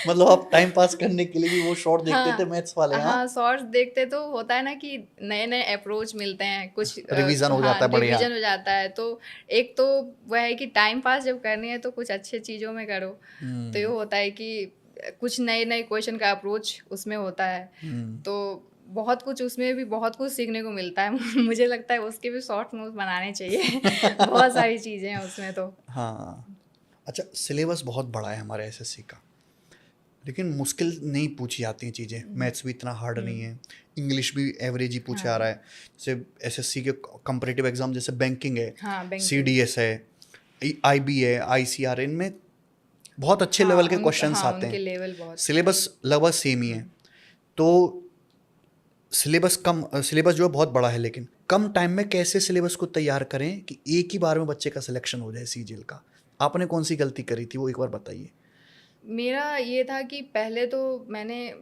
[SPEAKER 1] मतलब आप टाइम पास करने के लिए भी वो शॉर्ट देखते थे मैथ्स वाले?
[SPEAKER 2] हाँ शॉर्ट्स देखते तो होता है ना कि नए नए अप्रोच मिलते हैं, कुछ
[SPEAKER 1] रिवीजन हो जाता है बढ़िया।
[SPEAKER 2] रिवीजन हो जाता है। तो एक तो वह है कि टाइम पास जब करनी है तो कुछ अच्छे चीज़ों में करो। तो ये होता है कि कुछ नए नए क्वेश्चन का अप्रोच उसमें होता है, तो बहुत कुछ उसमें भी बहुत कुछ सीखने को मिलता है। मुझे लगता है उसके भी शॉर्ट नोट्स बनाने चाहिए। बहुत सारी चीज़ें हैं उसमें तो।
[SPEAKER 1] हाँ। अच्छा, सिलेबस बहुत बड़ा है हमारे एसएससी का, लेकिन मुश्किल नहीं पूछी जाती हैं चीज़ें। मैथ्स भी इतना हार्ड नहीं है, इंग्लिश भी एवरेज ही पूछे आ रहा है। जैसे एसएससी के कंपटीटिव एग्जाम जैसे बैंकिंग है,
[SPEAKER 2] हाँ, बैंकिंग।
[SPEAKER 1] सीडीएस है, आईबी है, आईसीआर, इनमें बहुत अच्छे लेवल के क्वेश्चंस आते
[SPEAKER 2] उनके
[SPEAKER 1] हैं।
[SPEAKER 2] लेवल बहुत।
[SPEAKER 1] सिलेबस लगभग सेम ही है, तो सिलेबस जो है बहुत बड़ा है, लेकिन कम टाइम में कैसे सिलेबस को तैयार करें कि एक ही बार में बच्चे का सिलेक्शन हो जाए सीजीएल का। आपने कौन सी गलती करी थी वो एक बार बताइए।
[SPEAKER 2] मेरा ये था कि पहले तो मैंने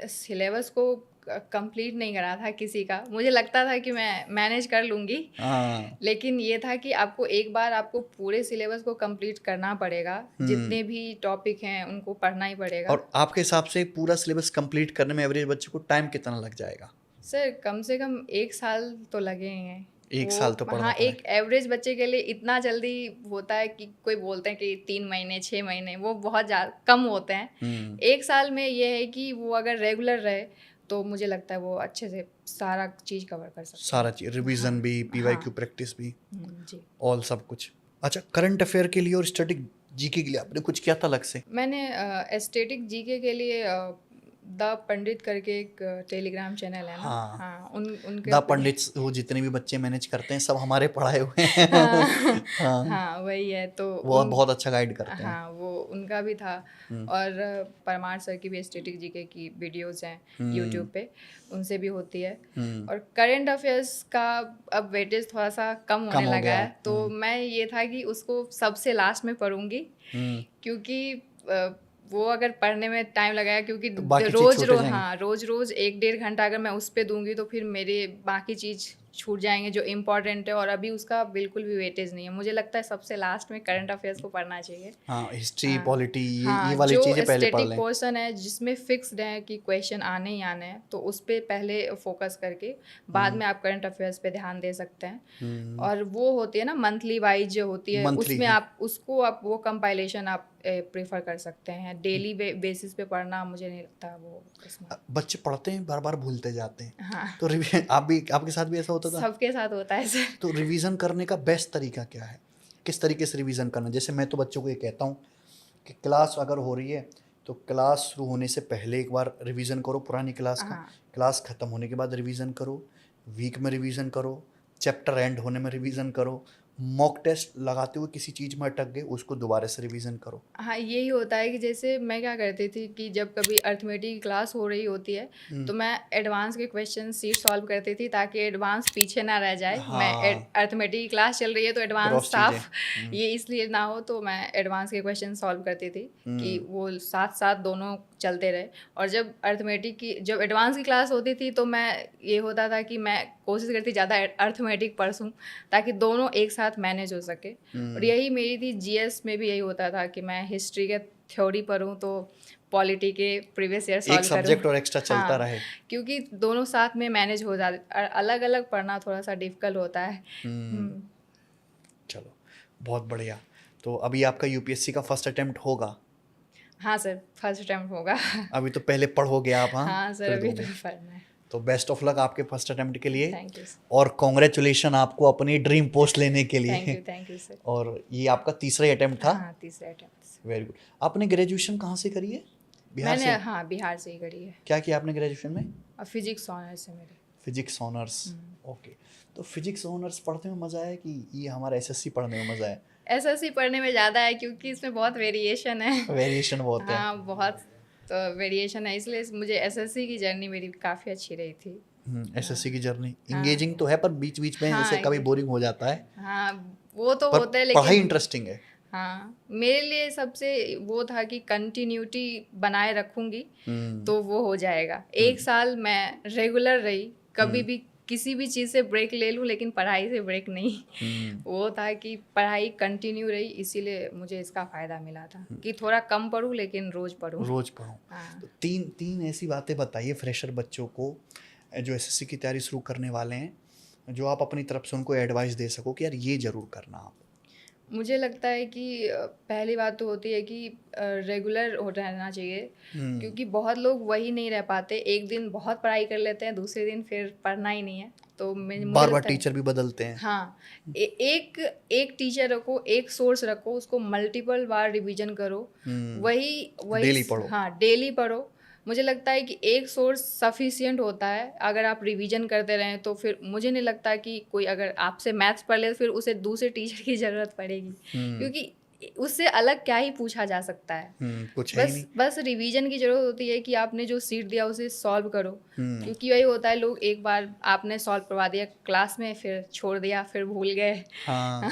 [SPEAKER 2] सिलेबस को कंप्लीट नहीं करा था किसी का। मुझे लगता था कि मैं मैनेज कर लूँगी,
[SPEAKER 1] हाँ।
[SPEAKER 2] लेकिन ये था कि आपको एक बार आपको पूरे सिलेबस को कंप्लीट करना पड़ेगा। जितने भी टॉपिक हैं उनको पढ़ना ही पड़ेगा।
[SPEAKER 1] और आपके हिसाब से पूरा सिलेबस कंप्लीट करने में एवरेज बच्चे को टाइम कितना लग जाएगा?
[SPEAKER 2] सर कम से कम 1 साल तो लगे ही हैं।
[SPEAKER 1] एक साल तो पढ़ना
[SPEAKER 2] हाँ,
[SPEAKER 1] पड़ेगा।
[SPEAKER 2] एक एवरेज बच्चे के लिए इतना जल्दी होता है कि कोई बोलते हैं कि 3 महीने 6 महीने, वो बहुत ज़्यादा कम होते हैं। 1 साल में ये है कि वो अगर रेगुलर रहे तो मुझे लगता है वो अच्छे से सारा चीज़ कवर कर सकते हैं।
[SPEAKER 1] सारा चीज, रिवीजन भी, पीवाईक्यू प्रैक्टिस भी,
[SPEAKER 2] जी।
[SPEAKER 1] ऑल सब कुछ। अच्छा, करंट अफेयर के लिए और स्टैटिक जीके के लिए आपने कुछ किया था अलग से?
[SPEAKER 2] मैंने एस्थेटिक जीके के लिए द पंडित करके एक टेलीग्राम चैनल है ना।
[SPEAKER 1] हाँ।
[SPEAKER 2] हाँ, उनके
[SPEAKER 1] द पंडित्स, वो जितने भी बच्चे मैनेज करते हैं सब हमारे पढ़ाए हुए हैं।
[SPEAKER 2] हाँ,
[SPEAKER 1] हाँ,
[SPEAKER 2] हाँ वही है तो
[SPEAKER 1] वो बहुत अच्छा गाइड करते हैं।
[SPEAKER 2] हाँ, वो उनका भी था। और परमार सर की भी एस्थेटिक जीके की वीडियोस हैं यूट्यूब पे, उनसे भी होती है। और करंट अफेयर्स का अब वेटेज थोड़ा सा कम
[SPEAKER 1] कम
[SPEAKER 2] होने
[SPEAKER 1] हो
[SPEAKER 2] लगा
[SPEAKER 1] गया
[SPEAKER 2] है, तो मैं ये था कि उसको सबसे लास्ट में पढ़ूंगी, क्योंकि वो अगर पढ़ने में टाइम लगाया, क्योंकि
[SPEAKER 1] तो बाकी चीज छूटे जाएंगे।
[SPEAKER 2] हाँ, रोज रोज 1-1.5 घंटा अगर मैं उस पर दूंगी तो फिर मेरे बाकी चीज़ छूट जाएंगे जो इम्पोर्टेंट है, और अभी उसका बिल्कुल भी वेटेज नहीं है। मुझे लगता है सबसे लास्ट में करंट अफेयर्स को पढ़ना चाहिए।
[SPEAKER 1] हाँ, हिस्ट्री,
[SPEAKER 2] हाँ,
[SPEAKER 1] पॉलिटी, ये
[SPEAKER 2] हाँ,
[SPEAKER 1] वाली
[SPEAKER 2] जो
[SPEAKER 1] चीजें पहले पढ़
[SPEAKER 2] स्टैटिक
[SPEAKER 1] लें।
[SPEAKER 2] पोर्शन है जिसमें फिक्स्ड है कि क्वेश्चन आने ही आने हैं, तो उस पर पहले फोकस करके बाद में आप करंट अफेयर्स पे ध्यान दे सकते हैं। और वो होती है ना मंथली वाइज जो होती है,
[SPEAKER 1] मंथली
[SPEAKER 2] उसमें
[SPEAKER 1] है।
[SPEAKER 2] आप उसको आप वो कंपाइलेशन आप प्रेफर कर सकते हैं। डेली बेसिस पे पढ़ना मुझे नहीं लगता वो इसमें।
[SPEAKER 1] बच्चे पढ़ते हैं, बार बार भूलते जाते हैं।
[SPEAKER 2] हाँ,
[SPEAKER 1] तो आपके साथ भी ऐसा होता था?
[SPEAKER 2] सबके साथ होता है सर।
[SPEAKER 1] तो रिवीजन करने का बेस्ट तरीका क्या है? किस तरीके से रिवीजन करना? जैसे मैं तो बच्चों को ये कहता हूँ कि क्लास अगर हो रही है तो क्लास शुरू होने से पहले एक बार रिवीजन करो पुरानी क्लास का।
[SPEAKER 2] हाँ,
[SPEAKER 1] क्लास खत्म होने के बाद रिवीजन करो, वीक में रिवीजन करो, चैप्टर एंड होने में रिवीजन करो, मॉक टेस्ट लगाते हुए किसी चीज़ में अटक गए उसको दोबारा से रिवीजन करो।
[SPEAKER 2] हाँ, यही होता है कि जैसे मैं क्या करती थी कि जब कभी अर्थमेटिक की क्लास हो रही होती है तो मैं एडवांस के क्वेश्चन सीट सॉल्व करती थी, ताकि एडवांस पीछे ना रह जाए। मैं
[SPEAKER 1] हाँ,
[SPEAKER 2] अर्थमेटिक की क्लास चल रही है तो एडवांस
[SPEAKER 1] क्रॉस चीज़ें।
[SPEAKER 2] साफ ये इसलिए ना हो, तो मैं एडवांस के क्वेश्चन सॉल्व करती थी कि वो साथ साथ दोनों चलते रहे। और जब एडवांस की क्लास होती थी तो मैं ये होता था कि मैं कोशिश करती ज़्यादा अर्थमेटिक पढ़ूँ ताकि दोनों एक साथ मैनेज हो सके। और यही मेरी थी जीएस में भी, यही होता था कि मैं हिस्ट्री के थ्योरी पढूं तो पॉलिटी के प्रीवियस ईयर
[SPEAKER 1] एक
[SPEAKER 2] सॉल्व करूं।
[SPEAKER 1] सब्जेक्ट और एक्स्ट्रा चलता
[SPEAKER 2] हाँ,
[SPEAKER 1] रहे।
[SPEAKER 2] क्योंकि दोनों साथ में मैनेज हो जाते। अलग अलग पढ़ना थोड़ा सा डिफिकल्ट होता है।
[SPEAKER 1] चलो, बहुत बढ़िया। तो अभी आपका यूपीएससी का फर्स्ट अटेम्प्ट होगा?
[SPEAKER 2] हाँ सर, फर्स्ट अटेम्प्ट होगा।
[SPEAKER 1] अभी तो पहले पढ़ोगे आप? हाँ,
[SPEAKER 2] हाँ सर,
[SPEAKER 1] फिर
[SPEAKER 2] अभी तो
[SPEAKER 1] दोगे।
[SPEAKER 2] पढ़ना है।
[SPEAKER 1] तो बेस्ट ऑफ लक आपके फर्स्ट अटेम्प्ट के लिए,
[SPEAKER 2] थैंक यू सर।
[SPEAKER 1] और कॉन्ग्रेचुलेशन आपको अपनी ड्रीम पोस्ट लेने के लिए।
[SPEAKER 2] Thank you sir.
[SPEAKER 1] और ये आपका तीसरा अटेम्प्ट था?
[SPEAKER 2] हाँ, तीसरा अटेम्प्ट।
[SPEAKER 1] Very good. आपने ग्रेजुएशन कहाँ से करी है? बिहार
[SPEAKER 2] मैंने
[SPEAKER 1] से?
[SPEAKER 2] हाँ, बिहार से ही करी है।
[SPEAKER 1] क्या किया आपने ग्रेजुएशन में?
[SPEAKER 2] फिजिक्स ऑनर्स है मेरे।
[SPEAKER 1] Physics honours, okay. तो फिजिक्स ऑनर्स पढ़ने में मज़ा आया कि ये हमारा एसएससी पढ़ने में मज़ा आया?
[SPEAKER 2] एसएससी पढ़ने में ज़्यादा है क्योंकि इसमें बहुत वेरिएशन है।
[SPEAKER 1] वेरिएशन बहुत है।
[SPEAKER 2] हाँ, बहुत तो वेरिएशन है, इसलिए मुझे एसएससी की जर्नी मेरी काफ़ी अच्छी रही थी।
[SPEAKER 1] एसएससी की जर्नी इंगेजिंग तो है, पर बीच बीच में
[SPEAKER 2] हाँ,
[SPEAKER 1] जैसे कभी बोरिंग हो जाता है,
[SPEAKER 2] हाँ, वो तो
[SPEAKER 1] पर
[SPEAKER 2] होता है,
[SPEAKER 1] पढ़ाई
[SPEAKER 2] लेकिन
[SPEAKER 1] इंटरेस्टिंग है।
[SPEAKER 2] हाँ, मेरे लिए सबसे वो था कि कंटिन्यूटी बनाए रखूंगी तो वो हो जाएगा। 1 साल मैं रेगुलर रही, कभी भी किसी भी चीज़ से ब्रेक ले लूँ लेकिन पढ़ाई से ब्रेक नहीं। वो था कि पढ़ाई कंटिन्यू रही, इसीलिए मुझे इसका फ़ायदा मिला था कि थोड़ा कम पढूं लेकिन रोज़ पढूं।
[SPEAKER 1] रोज पढ़ो।
[SPEAKER 2] हाँ।
[SPEAKER 1] तो तीन ऐसी बातें बताइए फ्रेशर बच्चों को जो एसएससी की तैयारी शुरू करने वाले हैं, जो आप अपनी तरफ से उनको एडवाइस दे सको कि यार ये जरूर करना आप।
[SPEAKER 2] मुझे लगता है कि पहली बात तो होती है कि रेगुलर हो रहना चाहिए, क्योंकि बहुत लोग वही नहीं रह पाते, एक दिन बहुत पढ़ाई कर लेते हैं, दूसरे दिन फिर पढ़ना ही नहीं है। तो मुझे
[SPEAKER 1] बार बार
[SPEAKER 2] लगता है
[SPEAKER 1] टीचर भी बदलते हैं।
[SPEAKER 2] हाँ, एक टीचर रखो, एक सोर्स रखो, उसको मल्टीपल बार रिवीजन करो, वही वही
[SPEAKER 1] डेली पढ़ो।
[SPEAKER 2] हाँ, डेली पढ़ो। मुझे लगता है कि एक सोर्स सफिशियंट होता है। अगर आप रिवीजन करते रहें तो फिर मुझे नहीं लगता कि कोई अगर आपसे मैथ्स पढ़ ले तो फिर उसे दूसरे टीचर की ज़रूरत पड़ेगी, क्योंकि उससे अलग क्या ही पूछा जा सकता है।
[SPEAKER 1] कुछ है ही
[SPEAKER 2] बस
[SPEAKER 1] नहीं।
[SPEAKER 2] बस रिवीजन की ज़रूरत होती है कि आपने जो सीट दिया उसे सॉल्व करो, क्योंकि वही होता है, लोग एक बार आपने सॉल्व करवा दिया क्लास में, फिर छोड़ दिया, फिर भूल गए।
[SPEAKER 1] हाँ।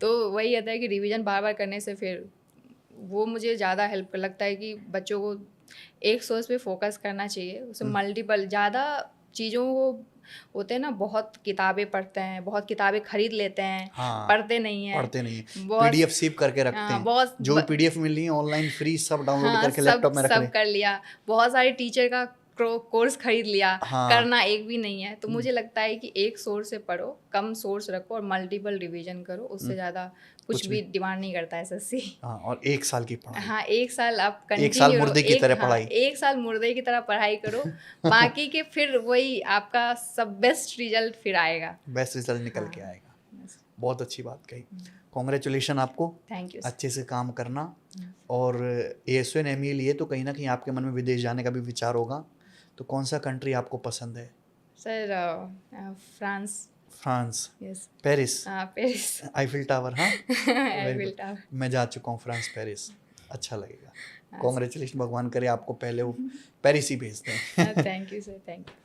[SPEAKER 2] तो वही होता है कि रिवीजन बार बार करने से फिर वो मुझे ज़्यादा हेल्प लगता है कि बच्चों को एक सोर्स पे फोकस करना चाहिए, उसे मल्टीपल ज़्यादा चीज़ों को होते हैं ना, बहुत किताबें पढ़ते हैं, बहुत किताबें खरीद लेते हैं,
[SPEAKER 1] हाँ,
[SPEAKER 2] पढ़ते नहीं हैं,
[SPEAKER 1] पढ़ते नहीं है।
[SPEAKER 2] बहुत
[SPEAKER 1] पीडीएफ सेव करके रखते
[SPEAKER 2] हाँ,
[SPEAKER 1] हैं,
[SPEAKER 2] बहुत
[SPEAKER 1] जो भी पीडीएफ मिल रही है ऑनलाइन फ्री सब डाउनलोड
[SPEAKER 2] हाँ,
[SPEAKER 1] करके
[SPEAKER 2] सब
[SPEAKER 1] लैपटॉप में रख ले।
[SPEAKER 2] सब कर लिया, बहुत सारे टीचर का कोर्स खरीद लिया,
[SPEAKER 1] हाँ।
[SPEAKER 2] करना एक भी नहीं है। तो मुझे लगता है कि एक सोर्स से पढ़ो, कम सोर्स रखो और मल्टीपल रिवीजन करो, उससे ज़्यादा कुछ भी डिमांड नहीं करता एसएससी।
[SPEAKER 1] हाँ, और 1 साल की पढ़ाई।
[SPEAKER 2] हाँ, एक साल आप
[SPEAKER 1] एक साल
[SPEAKER 2] कंटिन्यू
[SPEAKER 1] मुर्दे की तरह पढ़ाई।
[SPEAKER 2] एक साल मुर्दे की तरह पढ़ाई करो, बाकी के फिर वही आपका सब बेस्ट रिजल्ट फिर आएगा।
[SPEAKER 1] बेस्ट रिजल्ट निकल के आएगा। बहुत अच्छी बात कही। कॉन्ग्रेचुलेशन आपको।
[SPEAKER 2] Thank you.
[SPEAKER 1] अच्छे से काम करना। और एएसओ एंड एमईए लिए तो कहीं ना कहीं आपके मन में विदेश जाने का भी विचार होगा, तो कौन सा कंट्री आपको पसंद है?
[SPEAKER 2] Sir France.
[SPEAKER 1] France.
[SPEAKER 2] Yes.
[SPEAKER 1] Paris.
[SPEAKER 2] हाँ, पेरिस।
[SPEAKER 1] Eiffel tower. हाँ,
[SPEAKER 2] आईफिल टावर।
[SPEAKER 1] मैं जा चुका हूँ फ्रांस, पेरिस, अच्छा लगेगा। कॉन्ग्रेचुलेशन, भगवान करे आपको पहले वो पेरिस ही भेज दें।
[SPEAKER 2] Thank you sir, thank you.